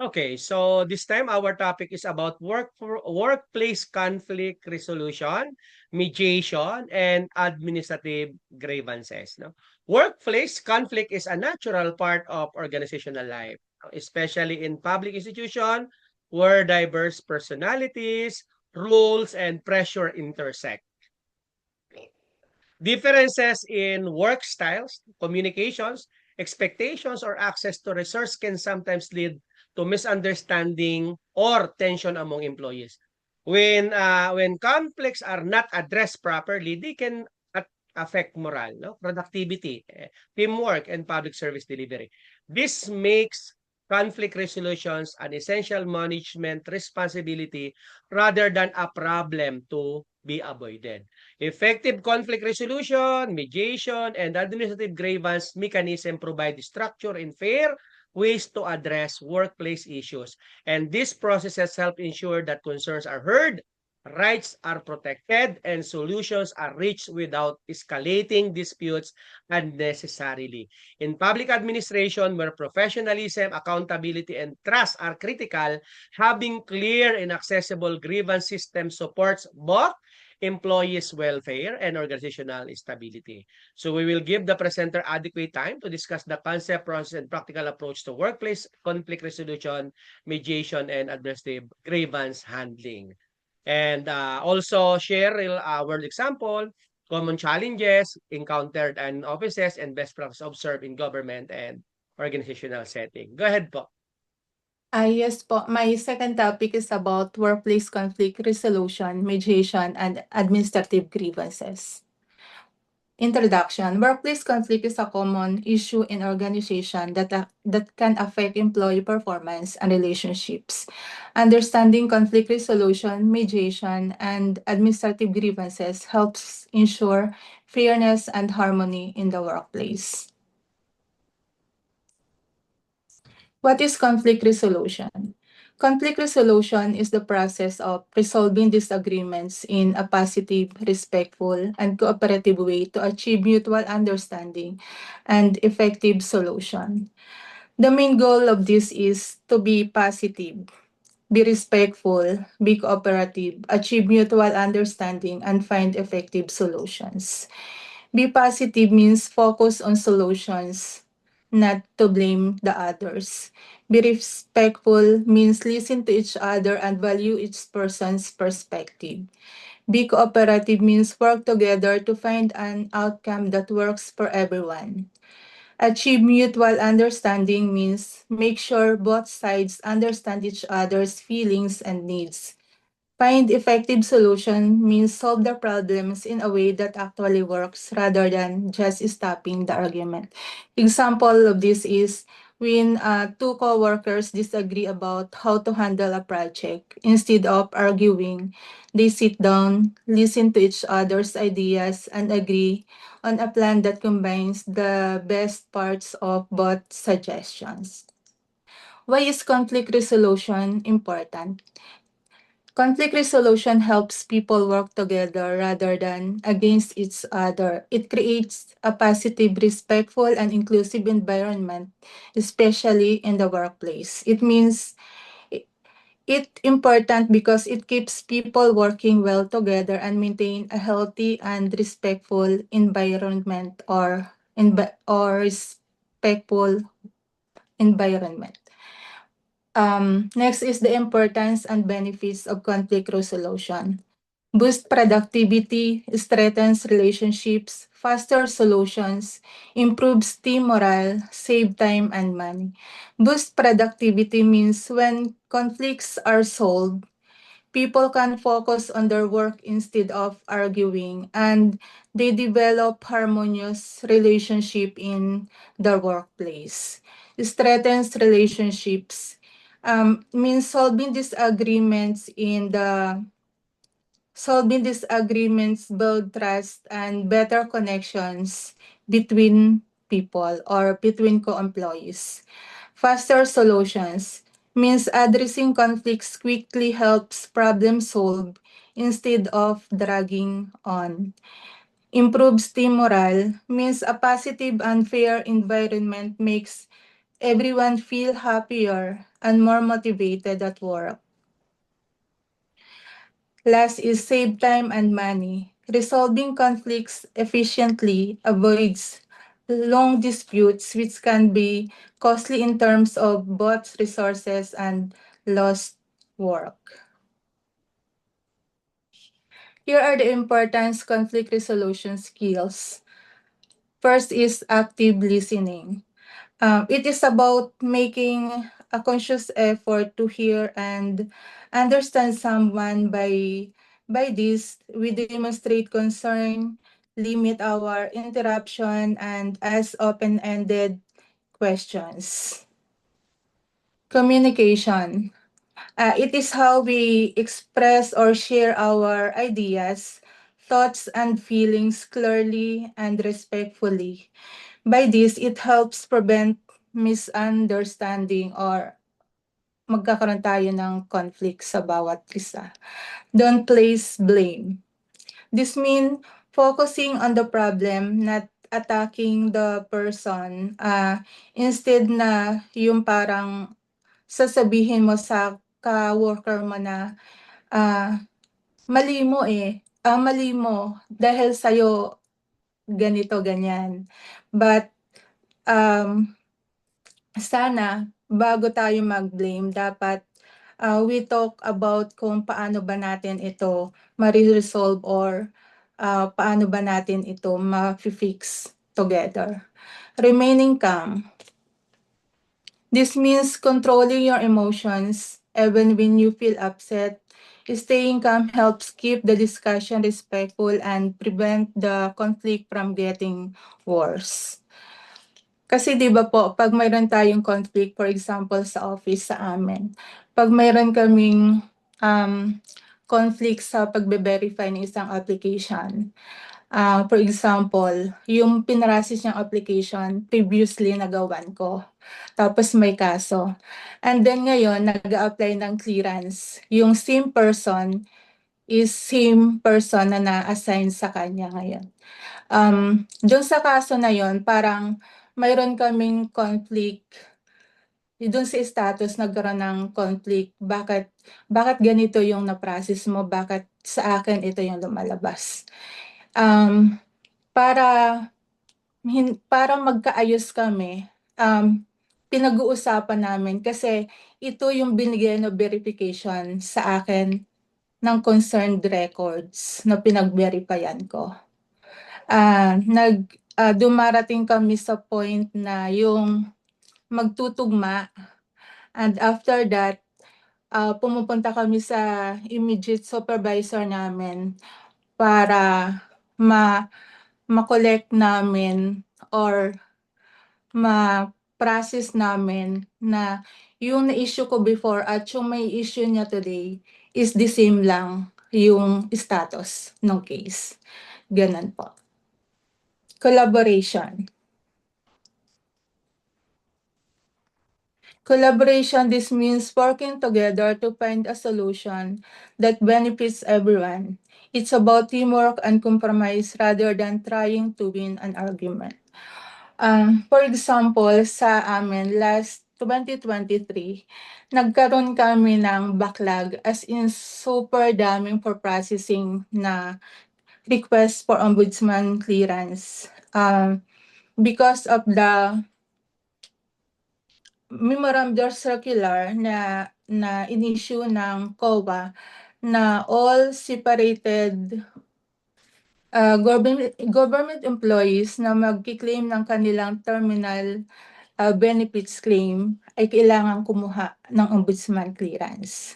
Okay, so this time our topic is about workplace conflict resolution, mediation, and administrative grievances. No? Workplace conflict is a natural part of organizational life, especially in public institution where diverse personalities, roles, and pressure intersect. Differences in work styles, communications, expectations, or access to resource can sometimes lead to misunderstanding or tension among employees. When conflicts are not addressed properly, they can affect morale, no? Productivity, teamwork, and public service delivery. This makes conflict resolutions an essential management responsibility rather than a problem to be avoided. Effective conflict resolution, mediation, and administrative grievance mechanism provide structure and fair ways to address workplace issues. And these processes help ensure that concerns are heard, rights are protected, and solutions are reached without escalating disputes unnecessarily. In public administration, where professionalism, accountability, and trust are critical, having clear and accessible grievance system supports both employees' welfare and organizational stability. So we will give the presenter adequate time to discuss the concept, process, and practical approach to workplace conflict resolution, mediation, and administrative grievance handling. And also share real-world example, common challenges encountered in offices, and best practice observed in government and organizational setting. Go ahead po. Yes po. My second topic is about workplace conflict resolution, mediation, and administrative grievances. Introduction. Workplace conflict is a common issue in organization that can affect employee performance and relationships. Understanding conflict resolution, mediation, and administrative grievances helps ensure fairness and harmony in the workplace. What is conflict resolution? Conflict resolution is the process of resolving disagreements in a positive, respectful, and cooperative way to achieve mutual understanding and effective solution. The main goal of this is to be positive, be respectful, be cooperative, achieve mutual understanding, and find effective solutions. Be positive means focus on solutions, not to blame the others. Be respectful means listen to each other and value each person's perspective. Be cooperative means work together to find an outcome that works for everyone. Achieve mutual understanding means make sure both sides understand each other's feelings and needs. Find effective solution means solve the problems in a way that actually works rather than just stopping the argument. Example of this is when two co-workers disagree about how to handle a project. Instead of arguing, they sit down, listen to each other's ideas, and agree on a plan that combines the best parts of both suggestions. Why is conflict resolution important? Conflict resolution helps people work together rather than against each other. It creates a positive, respectful, and inclusive environment, especially in the workplace. It means it important because it keeps people working well together and maintain a healthy and respectful environment or respectful environment. Next is the importance and benefits of conflict resolution. Boost productivity, strengthens relationships, faster solutions, improves team morale, save time and money. Boost productivity means when conflicts are solved, people can focus on their work instead of arguing, and they develop harmonious relationship in the workplace. Strengthens relationships means solving disagreements build trust and better connections between people or between co-employees. Faster solutions means addressing conflicts quickly helps problem solve instead of dragging on. Improves team morale means a positive and fair environment makes everyone feel happier and more motivated at work. Last is save time and money. Resolving conflicts efficiently avoids long disputes, which can be costly in terms of both resources and lost work. Here are the important conflict resolution skills. First is active listening. It is about making a conscious effort to hear and understand someone. By this, we demonstrate concern, limit our interruption, and ask open-ended questions. Communication. It is how we express or share our ideas, thoughts, and feelings clearly and respectfully. By this, it helps prevent misunderstanding or magkakaroon tayo ng conflict sa bawat isa. Don't place blame. This means focusing on the problem, not attacking the person. Instead na yung parang sasabihin mo sa ka-worker mo na, mali mo mali mo dahil sa'yo ganito, ganyan. But sana bago tayo mag-blame, dapat we talk about kung paano ba natin ito ma-resolve or paano ba natin ito ma-fix together. Remaining calm. This means controlling your emotions even when you feel upset. Staying calm helps keep the discussion respectful and prevent the conflict from getting worse. Kasi 'di ba po, 'pag mayroon tayong conflict, for example sa office sa amin, 'pag mayroon kaming conflict sa pagbe-verify ng isang application, for example, yung pinrasis niyang application previously nagawan ko, tapos may kaso. And then ngayon nag-a-apply ng clearance, yung same person is same person na na-assign sa kanya ngayon. Dun sa kaso na yon, parang mayroon kaming conflict. Dun sa status nagkaroon ng conflict. Bakit ganito yung na-process mo? Bakit sa akin ito yung lumalabas? Para para magkaayos kami, pinag-uusapan namin kasi ito yung binigay na verification sa akin ng concerned records na pinag-verifyan ko. Dumarating kami sa point na yung magtutugma, and after that, pumupunta kami sa immediate supervisor namin para ma-collect namin or ma-process namin na yung na-issue ko before at yung may issue niya today is the same lang yung status ng case. Ganun po. Collaboration. Collaboration, this means working together to find a solution that benefits everyone. It's about teamwork and compromise rather than trying to win an argument. For example, sa amin, last 2023, nagkaroon kami ng backlog, as in super daming for processing na request for ombudsman clearance. Because of the memorandum circular na in-issue ng COA na all separated government employees na magki-claim ng kanilang terminal benefits claim ay kailangan kumuha ng ombudsman clearance.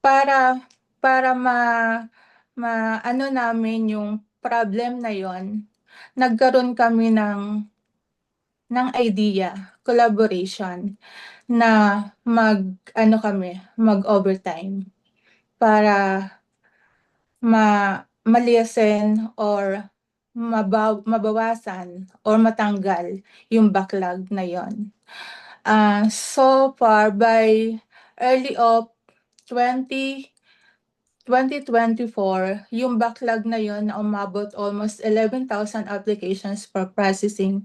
Para ano namin yung problem na yon, nagkaroon kami ng idea, collaboration, na mag-overtime para ma-lessen or mabawasan or matanggal yung backlog na yon. So far, by early of 2024, yung backlog na yon na umabot almost 11,000 applications for processing.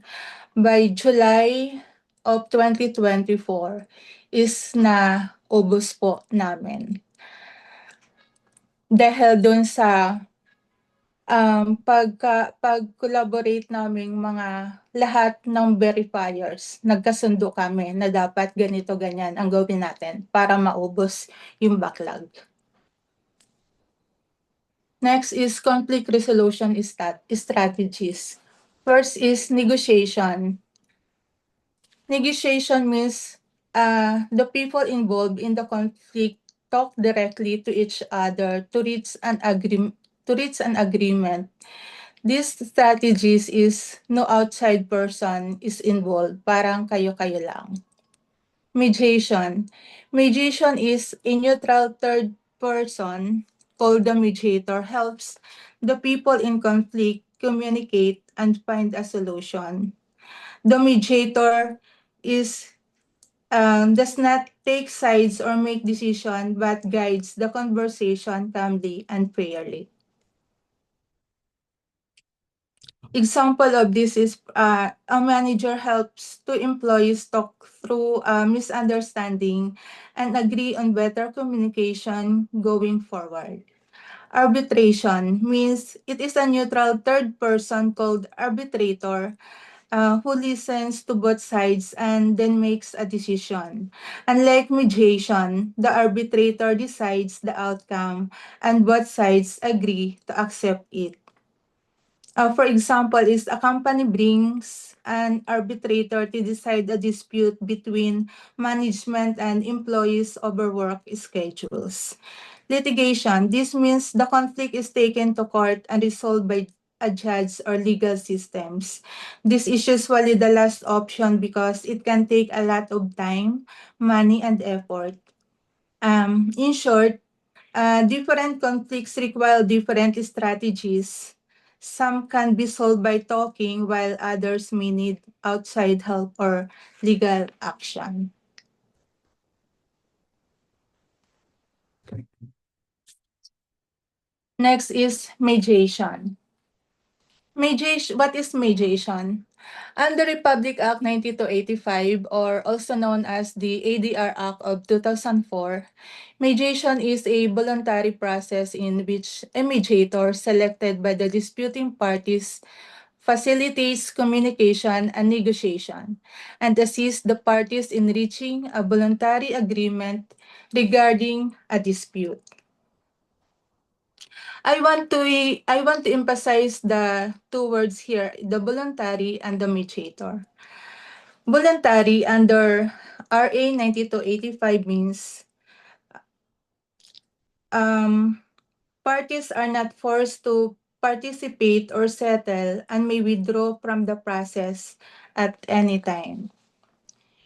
By July of 2024 is na ubos po namin. Dahil dun sa pag-collaborate naming mga lahat ng verifiers, nagkasundo kami na dapat ganito ganyan ang gawin natin para maubos yung backlog. Next is conflict resolution strategies. First is negotiation. Negotiation means the people involved in the conflict talk directly to each other to reach an agreement. This strategies is no outside person is involved, parang kayo-kayo lang. Mediation. Mediation is a neutral third person called the mediator helps the people in conflict communicate and find a solution. The mediator does not take sides or make decisions but guides the conversation calmly and fairly. Example of this is a manager helps two employees talk through a misunderstanding and agree on better communication going forward. Arbitration means it is a neutral third person called arbitrator who listens to both sides and then makes a decision. Unlike mediation, the arbitrator decides the outcome and both sides agree to accept it. For example, is a company brings an arbitrator to decide a dispute between management and employees over work schedules. Litigation, this means the conflict is taken to court and resolved by a judge or legal systems. This is usually the last option because it can take a lot of time, money, and effort. In short, different conflicts require different strategies. Some can be solved by talking, while others may need outside help or legal action. Next is mediation. What is mediation? Under Republic Act 9285, or also known as the ADR Act of 2004, mediation is a voluntary process in which a mediator selected by the disputing parties facilitates communication and negotiation, and assists the parties in reaching a voluntary agreement regarding a dispute. I want to emphasize the two words here, the voluntary and the mediator. Voluntary under RA 9285 means parties are not forced to participate or settle and may withdraw from the process at any time.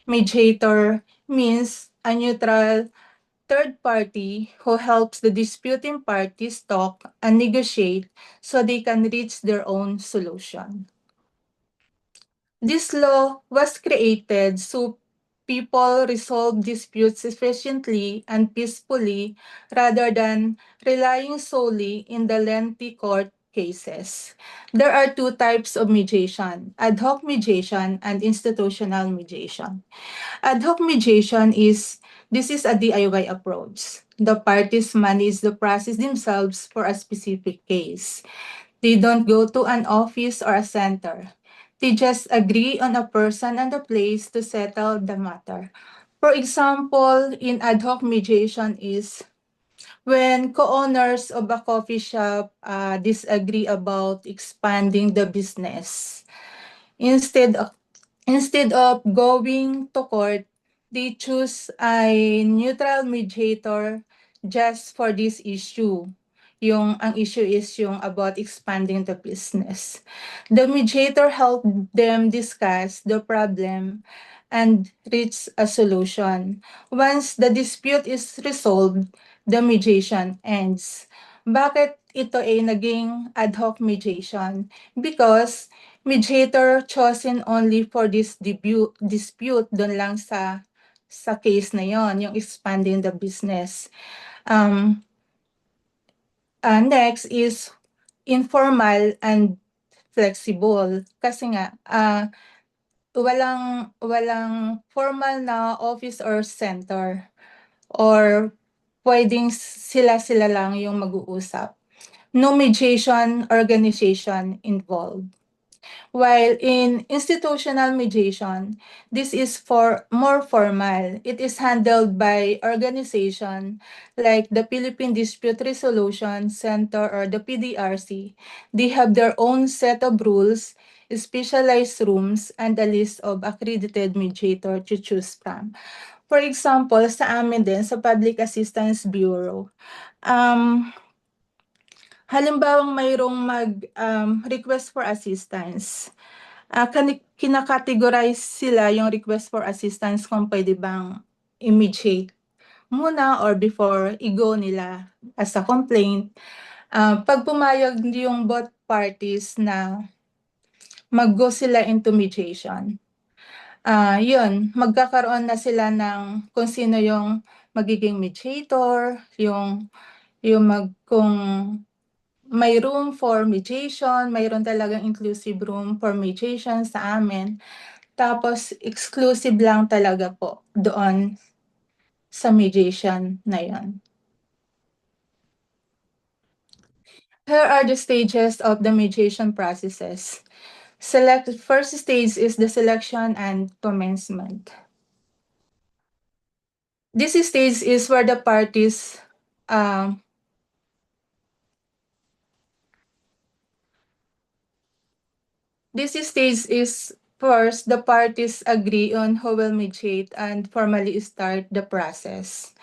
Mediator means a neutral third party who helps the disputing parties talk and negotiate so they can reach their own solution. This law was created so people resolve disputes efficiently and peacefully rather than relying solely in the lengthy court cases. There are two types of mediation, ad hoc mediation and institutional mediation. Ad hoc mediation is a DIY approach. The parties manage the process themselves for a specific case. They don't go to an office or a center. They just agree on a person and a place to settle the matter. For example, in ad hoc mediation is when co-owners of a coffee shop disagree about expanding the business. Instead of going to court, they choose a neutral mediator just for this issue. Ang issue is yung about expanding the business. The mediator helped them discuss the problem and reach a solution. Once the dispute is resolved, the mediation ends. Bakit ito ay naging ad hoc mediation? Because mediator chosen only for this dispute doon lang sa case na yon, yung expanding the business. Next is informal and flexible. Kasi nga, walang formal na office or center, or pwedeng sila-sila lang yung mag-uusap. No mediation organization involved. While in institutional mediation, this is more formal. It is handled by organization like the Philippine Dispute Resolution Center or the PDRC. They have their own set of rules, specialized rooms, and a list of accredited mediator to choose from. For example, sa amin din, sa Public Assistance Bureau, halimbawang mayroong request for assistance, kinakategorize sila yung request for assistance kung pwede bang i-mediate muna or before i-go nila as a complaint. Pag pumayag yung both parties na mag-go sila into mediation, yun, magkakaroon na sila ng kung sino yung magiging mediator, kung may room for mediation, mayroon talagang inclusive room for mediation sa amin. Tapos exclusive lang talaga po doon sa mediation na yun. Here are the stages of the mediation processes. First stage is the selection and commencement. This stage is where the parties first, the parties agree on who will mediate and formally start the process.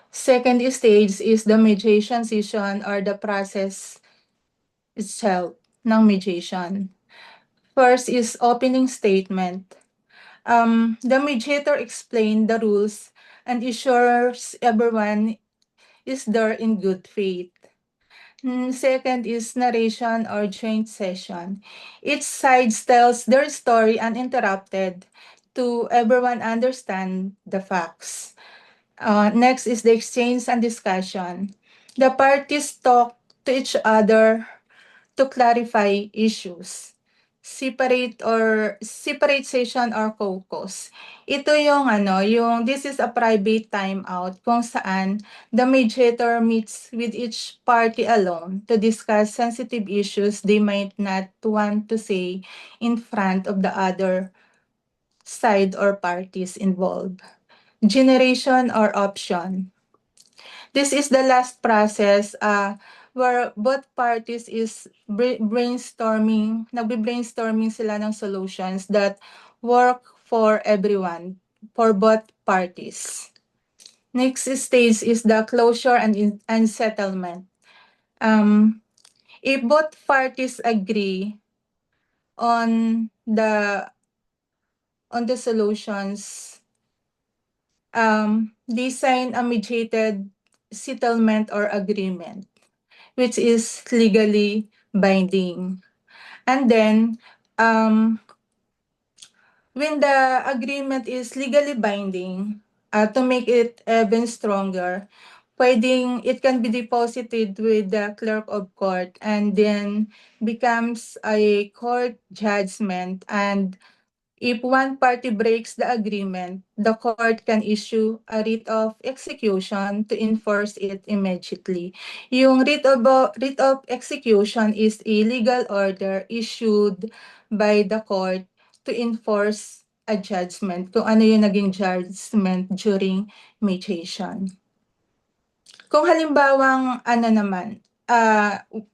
Second stage is the mediation session or the process itself ng mediation. First is opening statement. The mediator explains the rules and assures everyone is there in good faith. Second is narration or joint session. Each side tells their story uninterrupted to everyone understand the facts. Next is the exchange and discussion. The parties talk to each other to clarify issues. Separate session or caucus. Ito this is a private timeout kung saan the mediator meets with each party alone to discuss sensitive issues they might not want to say in front of the other side or parties involved. Generation or option. This is the last process where both parties is brainstorming sila ng solutions that work for everyone, for both parties. Next stage is the closure and settlement. If both parties agree on the solutions, they sign a mediated settlement or agreement, which is legally binding. And then, when the agreement is legally binding, to make it even stronger, it can be deposited with the clerk of court and then becomes a court judgment. And if one party breaks the agreement, the court can issue a writ of execution to enforce it immediately. Yung writ of execution is a legal order issued by the court to enforce a judgment, kung ano yung naging judgment during mediation. Kung halimbawang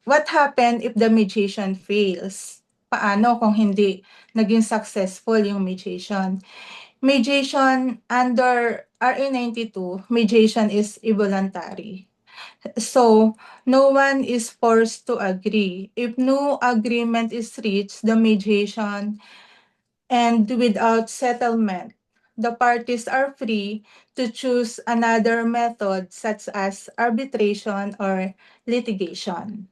what happened if the mediation fails? Paano kung hindi naging successful yung mediation? Mediation under RA 92, mediation is involuntary. So, no one is forced to agree. If no agreement is reached, the mediation and without settlement, the parties are free to choose another method such as arbitration or litigation.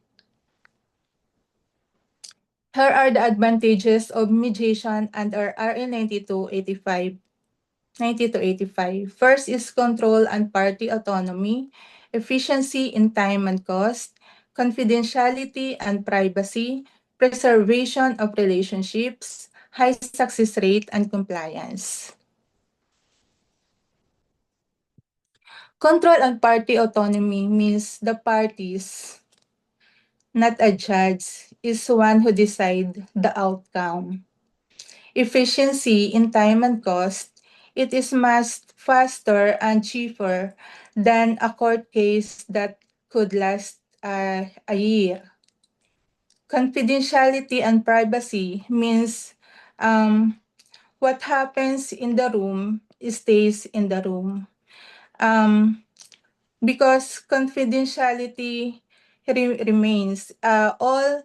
Here are the advantages of mediation under RA 9285. First is control and party autonomy, efficiency in time and cost, confidentiality and privacy, preservation of relationships, high success rate, and compliance. Control and party autonomy means the parties, not a judge, is one who decide the outcome. Efficiency in time and cost, it is much faster and cheaper than a court case that could last a year. Confidentiality and privacy means what happens in the room stays in the room. Because confidentiality remains. All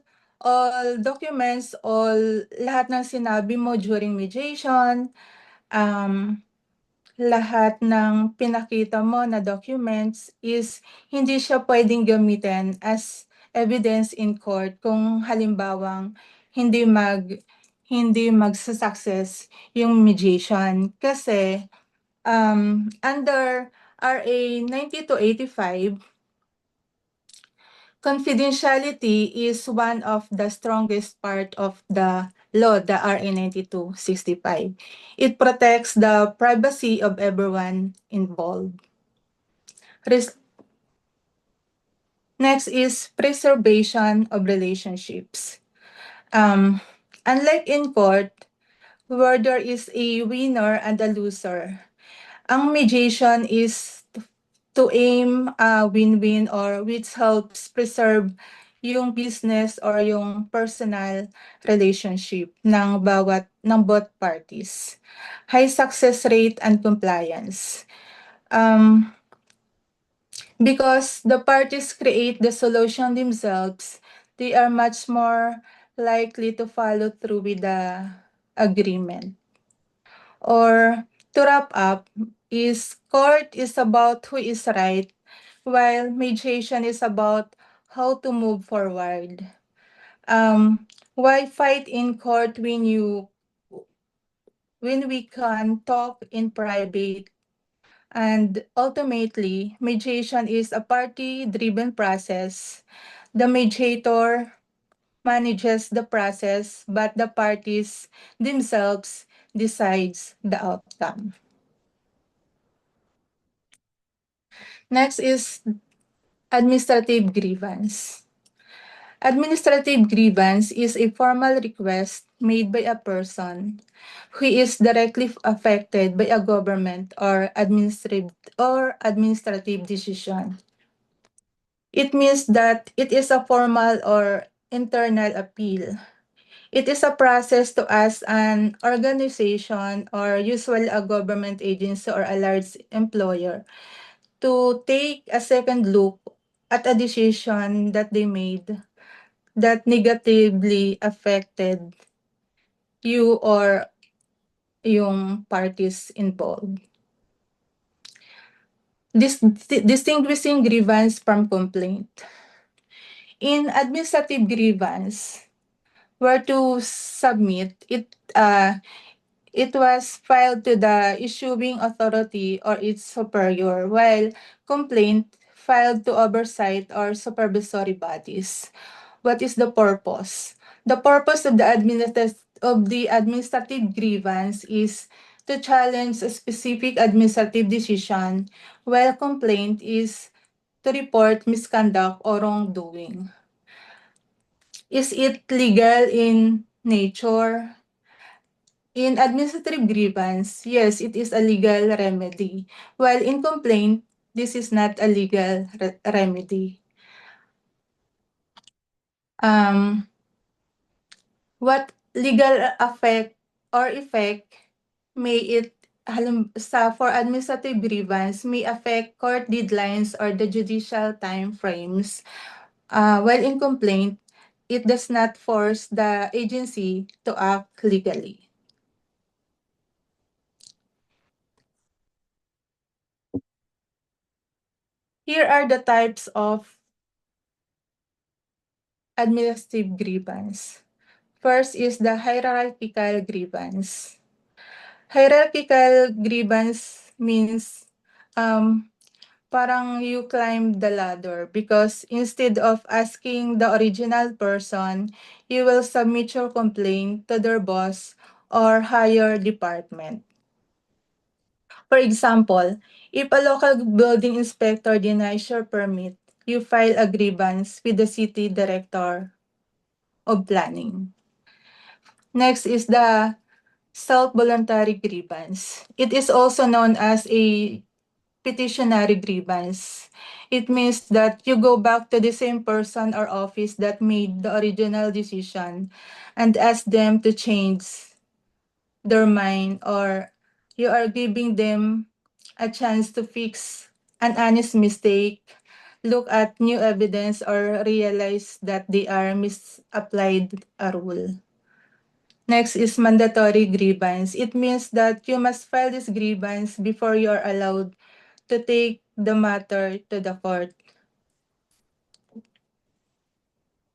documents, lahat ng sinabi mo during mediation, um, lahat ng pinakita mo na documents is hindi siya pwedeng gamitin as evidence in court kung halimbawang hindi magsa-success yung mediation. Kasi under RA 9285, confidentiality is one of the strongest part of the law, the RA 9265. It protects the privacy of everyone involved. Next is preservation of relationships. Unlike in court, where there is a winner and a loser, ang mediation is to aim a win-win, or which helps preserve yung business or yung personal relationship ng both parties. High success rate and compliance. Because the parties create the solution themselves, they are much more likely to follow through with the agreement. Or to wrap up, is court is about who is right, while mediation is about how to move forward. Why fight in court when we can talk in private? And ultimately, mediation is a party-driven process. The mediator manages the process, but the parties themselves decides the outcome. Next is administrative grievance. Administrative grievance is a formal request made by a person who is directly affected by a government or administrative decision. It means that it is a formal or internal appeal. It is a process to ask an organization, or usually a government agency or a large employer, to take a second look at a decision that they made that negatively affected you or yung parties involved. Distinguishing grievance from complaint. In administrative grievance, where to submit it was filed to the issuing authority or its superior, while complaint filed to oversight or supervisory bodies. What is the purpose? The purpose of the administrative grievance is to challenge a specific administrative decision, while complaint is to report misconduct or wrongdoing. Is it legal in nature? In administrative grievance, yes, it is a legal remedy. While in complaint, this is not a legal remedy. What legal effect may it for administrative grievance may affect court deadlines or the judicial time frames. While in complaint, it does not force the agency to act legally. Here are the types of administrative grievance. First is the hierarchical grievance. Hierarchical grievance means parang you climb the ladder, because instead of asking the original person, you will submit your complaint to their boss or higher department. For example, if a local building inspector denies your permit, you file a grievance with the city director of planning. Next is the self-voluntary grievance. It is also known as a petitionary grievance. It means that you go back to the same person or office that made the original decision and ask them to change their mind, or you are giving them a chance to fix an honest mistake, look at new evidence, or realize that they are misapplied a rule. Next is mandatory grievance. It means that you must file this grievance before you are allowed to take the matter to the court.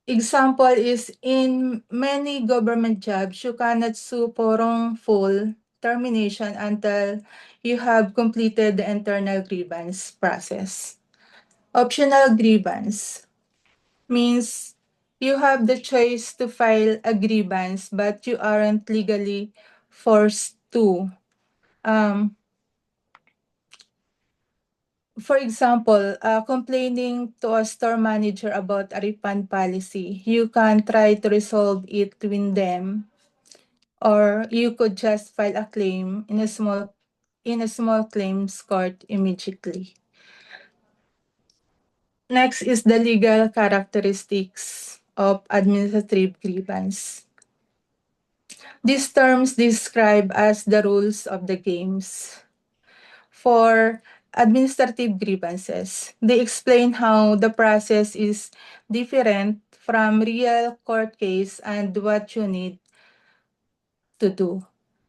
Example is in many government jobs, you cannot sue for wrongful termination until you have completed the internal grievance process. Optional grievance means you have the choice to file a grievance, but you aren't legally forced to. Um, for example, complaining to a store manager about a refund policy, you can try to resolve it between them, or you could just file a claim in a small claims court immediately. Next is the legal characteristics of administrative grievance. These terms describe as the rules of the games. For administrative grievances, they explain how the process is different from real court case and what you need to do.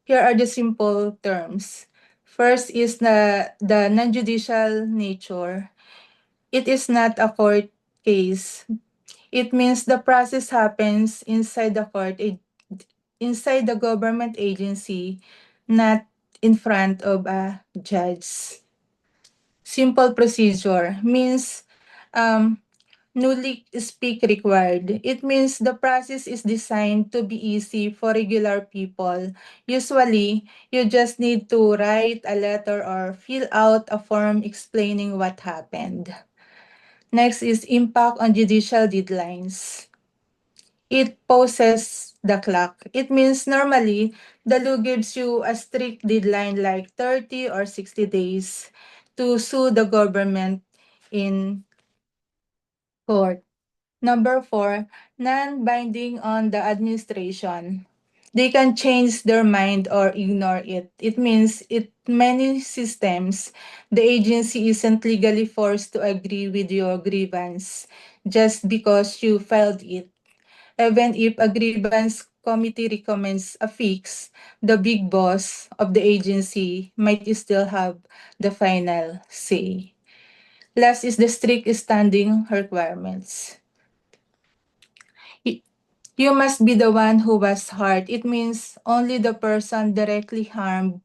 Here are the simple terms. First is the non-judicial nature. It is not a court case. It means the process happens inside the inside the government agency, not in front of a judge. Simple procedure means no leak speak required. It means the process is designed to be easy for regular people. Usually, you just need to write a letter or fill out a form explaining what happened. Next is impact on judicial deadlines. It pauses the clock. It means normally the law gives you a strict deadline like 30 or 60 days to sue the government in court. Number 4, non-binding on the administration. They can change their mind or ignore it. It means in many systems, the agency isn't legally forced to agree with your grievance just because you filed it. Even if a grievance committee recommends a fix, the big boss of the agency might still have the final say. Last is the strict standing requirements. You must be the one who was hurt. It means only the person directly harmed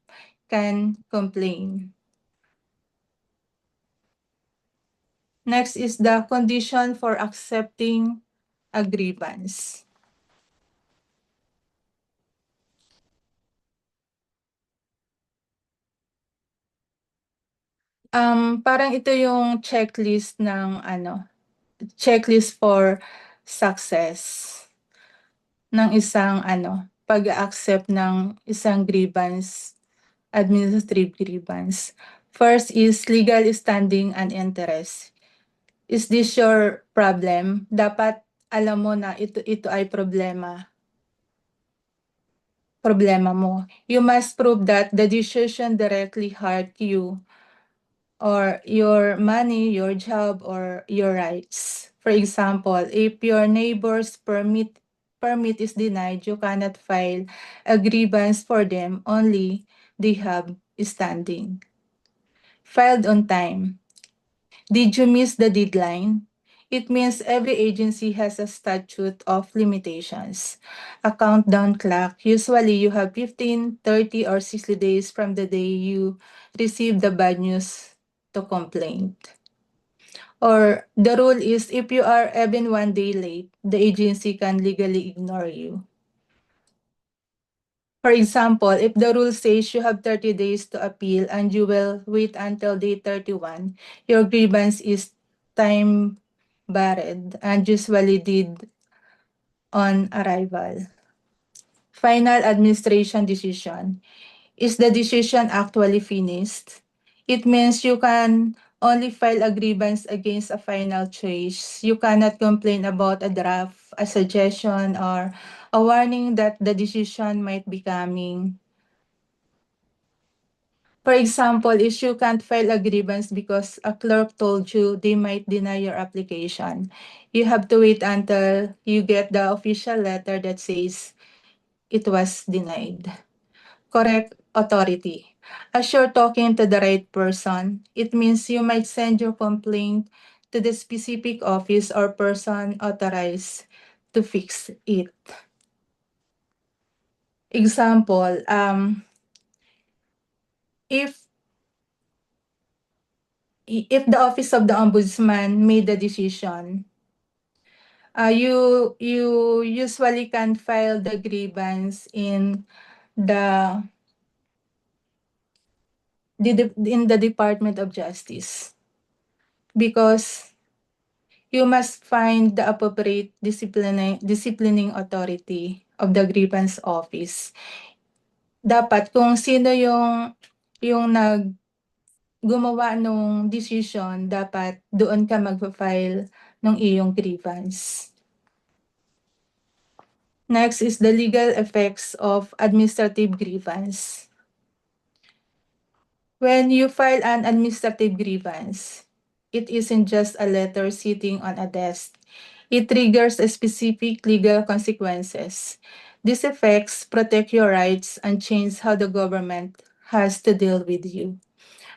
can complain. Next is the condition for accepting a grievance. Parang ito yung checklist ng checklist for success ng isang pag-accept ng isang grievance, administrative grievance. First is legal standing and interest. Is this your problem? Dapat alam mo na ito ay problema mo. You must prove that the decision directly hurt you or your money, your job, or your rights. For example, if your neighbor's permit is denied, you cannot file a grievance for them, only they have standing. Filed on time. Did you miss the deadline? It means every agency has a statute of limitations. A countdown clock. Usually you have 15, 30, or 60 days from the day you receive the bad news to complain. Or the rule is if you are even 1 day late, the agency can legally ignore you. For example, if the rule says you have 30 days to appeal and you will wait until day 31, your grievance is time barred and usually did on arrival. Final administration decision. Is the decision actually finished? It means you can only file a grievance against a final choice. You cannot complain about a draft, a suggestion, or a warning that the decision might be coming. For example, if you can't file a grievance because a clerk told you they might deny your application, you have to wait until you get the official letter that says it was denied. Correct authority. As you're talking to the right person, it means you might send your complaint to the specific office or person authorized to fix it. Example, if if the office of the ombudsman made the decision, you usually can file the grievance the in the Department of Justice because you must find the appropriate disciplining authority of the grievance office. Dapat kung sino yung gumawa nung decision, dapat doon ka magfa-file ng iyong grievance. Next is the legal effects of administrative grievance. When you file an administrative grievance, it isn't just a letter sitting on a desk. It triggers a specific legal consequences. These effects protect your rights and change how the government has to deal with you.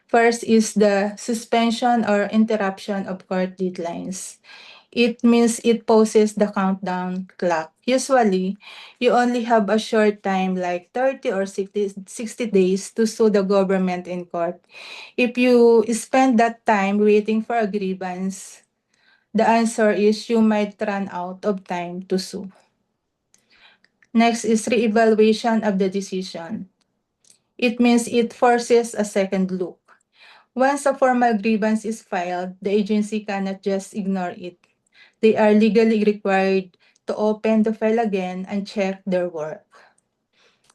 First is the suspension or interruption of court deadlines. It means it pauses the countdown clock. Usually, you only have a short time like 30 or 60 days to sue the government in court. If you spend that time waiting for a grievance, the answer is you might run out of time to sue. Next is reevaluation of the decision. It means it forces a second look. Once a formal grievance is filed, the agency cannot just ignore it. They are legally required to open the file again and check their work.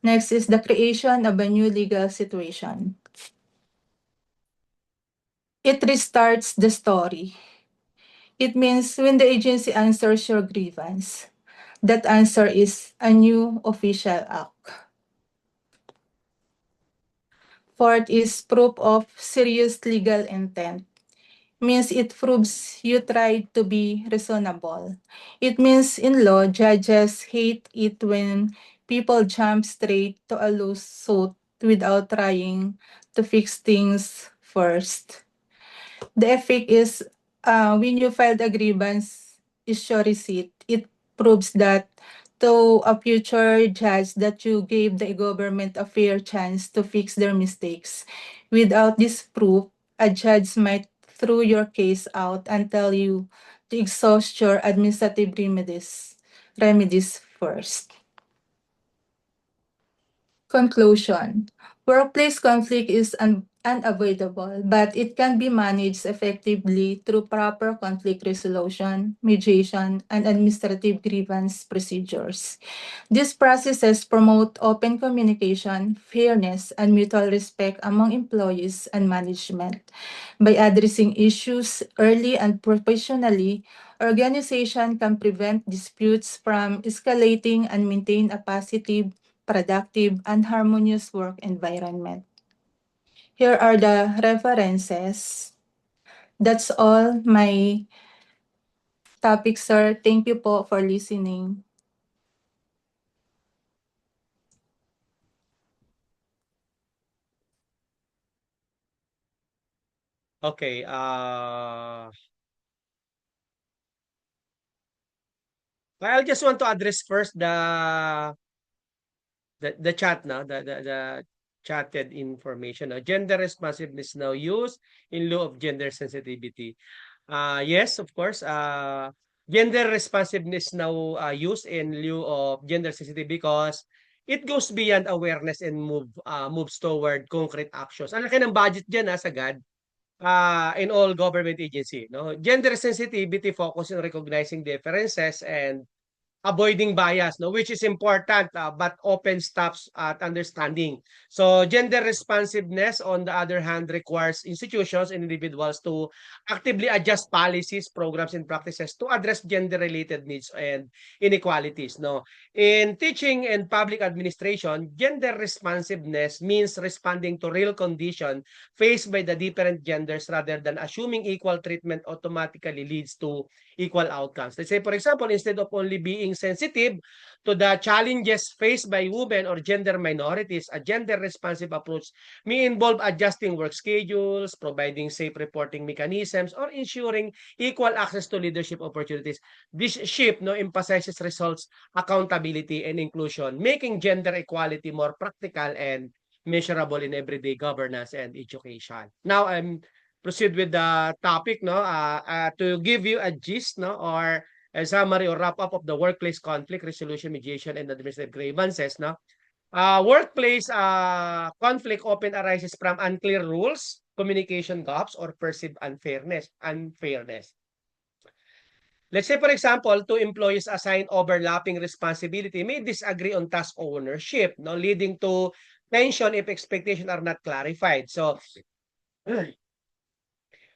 Next is the creation of a new legal situation. It restarts the story. It means when the agency answers your grievance, that answer is a new official act. Fourth is proof of serious legal intent. Means it proves you tried to be reasonable. It means in law, judges hate it when people jump straight to a lawsuit without trying to fix things first. The effect is when you filed a grievance issue receipt, it proves that to a future judge that you gave the government a fair chance to fix their mistakes. Without this proof, a judge might throw your case out and tell you to exhaust your administrative remedies first. Conclusion. Workplace conflict is unavoidable, but it can be managed effectively through proper conflict resolution, mediation, and administrative grievance procedures. These processes promote open communication, fairness, and mutual respect among employees and management. By addressing issues early and professionally, organization can prevent disputes from escalating and maintain a positive, productive, and harmonious work environment. Here are the references. That's all my topic, sir. Thank you po for listening. Okay, I just want to address first the chat now, the chatted information. Gender responsiveness now used in lieu of gender sensitivity. Yes, of course. Gender responsiveness now used in lieu of gender sensitivity because it goes beyond awareness and moves toward concrete actions. Ang laki ng budget dyan, sagad. In all government agency, no? Gender sensitivity focus on recognizing differences and avoiding bias, no, which is important, but often stops at understanding. So gender responsiveness, on the other hand, requires institutions and individuals to actively adjust policies, programs, and practices to address gender-related needs and inequalities. No, in teaching and public administration, gender responsiveness means responding to real condition faced by the different genders rather than assuming equal treatment automatically leads to equal outcomes. Let's say, for example, instead of only being sensitive to the challenges faced by women or gender minorities, a gender-responsive approach may involve adjusting work schedules, providing safe reporting mechanisms, or ensuring equal access to leadership opportunities. This shift, no, emphasizes results, accountability, and inclusion, making gender equality more practical and measurable in everyday governance and education. Now, proceed with the topic, no, to give you a gist, no, or a summary or wrap up of the workplace conflict resolution, mediation, and administrative grievances, no. Workplace conflict often arises from unclear rules, communication gaps, or perceived unfairness. Let's say, for example, two employees assigned overlapping responsibility may disagree on task ownership, no, leading to tension if expectations are not clarified. So,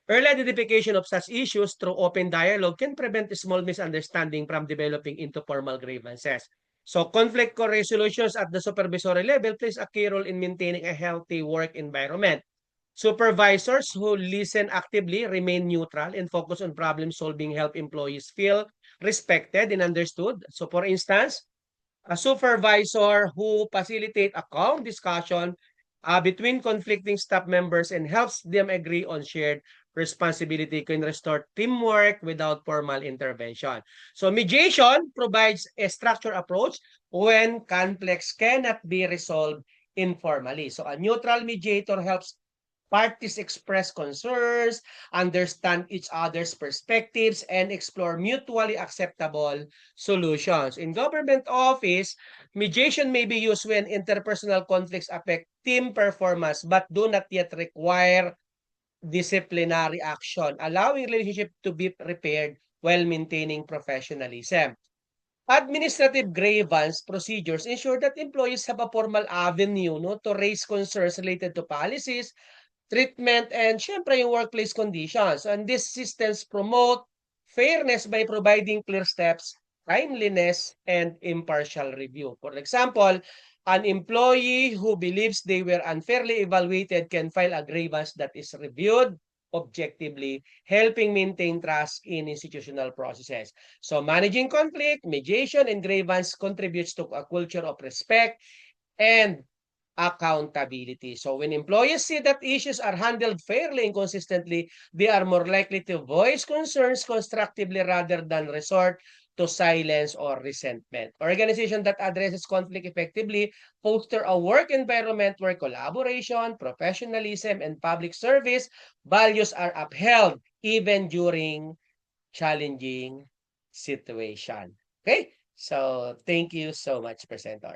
early identification of such issues through open dialogue can prevent small misunderstanding from developing into formal grievances. So conflict resolutions at the supervisory level plays a key role in maintaining a healthy work environment. Supervisors who listen actively, remain neutral, and focus on problem solving help employees feel respected and understood. So for instance, a supervisor who facilitate a calm discussion between conflicting staff members and helps them agree on shared responsibility can restore teamwork without formal intervention. So mediation provides a structured approach when conflicts cannot be resolved informally. So a neutral mediator helps parties express concerns, understand each other's perspectives, and explore mutually acceptable solutions. In government office, mediation may be used when interpersonal conflicts affect team performance but do not yet require disciplinary action, allowing relationship to be repaired while maintaining professionalism. Administrative grievance procedures ensure that employees have a formal avenue, no, to raise concerns related to policies, treatment, and syempre yung workplace conditions. And these systems promote fairness by providing clear steps, timeliness, and impartial review. For example, an employee who believes they were unfairly evaluated can file a grievance that is reviewed objectively, helping maintain trust in institutional processes. So managing conflict, mediation, and grievance contributes to a culture of respect and accountability. So when employees see that issues are handled fairly and consistently, they are more likely to voice concerns constructively rather than resort to silence or resentment. Organization that addresses conflict effectively foster a work environment where collaboration, professionalism, and public service values are upheld even during challenging situation. Okay? So thank you so much, presenter.